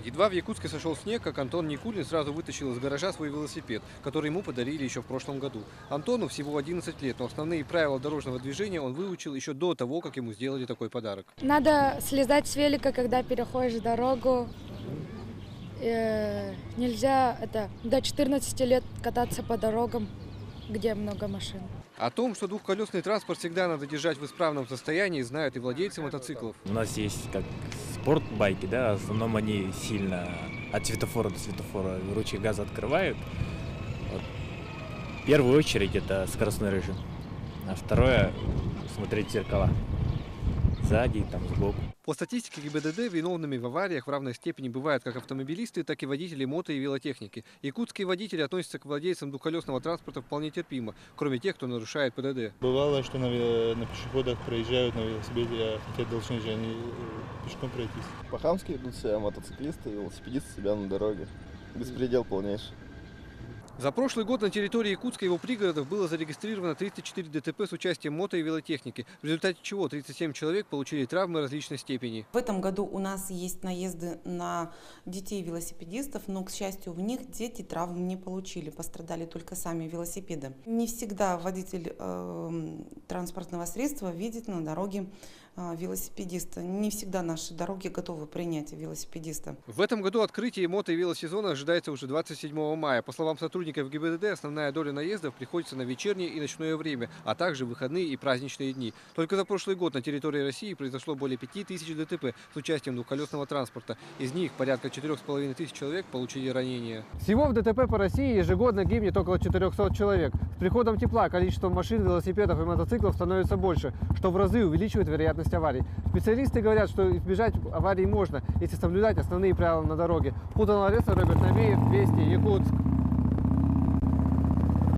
Едва в Якутске сошел снег, как Антон Никулин сразу вытащил из гаража свой велосипед, который ему подарили еще в прошлом году. Антону всего 11 лет, но основные правила дорожного движения он выучил еще до того, как ему сделали такой подарок. Надо слезать с велика, когда переходишь дорогу. Нельзя до 14 лет кататься по дорогам, где много машин. О том, что двухколесный транспорт всегда надо держать в исправном состоянии, знают и владельцы мотоциклов. У нас есть как спортбайки, да, в основном они сильно от светофора до светофора ручей газа открывают. Вот. В первую очередь это скоростной режим, а второе смотреть в зеркала. Сзади, там, сбоку. По статистике ГИБДД виновными в авариях в равной степени бывают как автомобилисты, так и водители мото- и велотехники. Якутские водители относятся к владельцам двухколесного транспорта вполне терпимо, кроме тех, кто нарушает ПДД. Бывало, что на пешеходах проезжают на велосипеде, хотя должны же они пешком пройтись. По-хамски ведут себя мотоциклисты и велосипедисты себя на дороге. Беспредел полнейший. За прошлый год на территории Якутска и его пригородов было зарегистрировано 34 ДТП с участием мото- и велотехники, в результате чего 37 человек получили травмы различной степени. В этом году у нас есть наезды на детей-велосипедистов, но, к счастью, в них дети травм не получили, пострадали только сами велосипеды. Не всегда водитель транспортного средства видит на дороге велосипедиста. Не всегда наши дороги готовы принять велосипедиста. В этом году открытие мото- и велосезона ожидается уже 27 мая. По словам сотрудников ГИБДД, основная доля наездов приходится на вечернее и ночное время, а также выходные и праздничные дни. Только за прошлый год на территории России произошло более 5000 ДТП с участием двухколесного транспорта. Из них порядка 4500 человек получили ранения. Всего в ДТП по России ежегодно гибнет около 400 человек. С приходом тепла количество машин, велосипедов и мотоциклов становится больше, что в разы увеличивает вероятность аварий. Специалисты говорят, что избежать аварий можно, если соблюдать основные правила на дороге. Роберт Навеев, Вести, Якутск.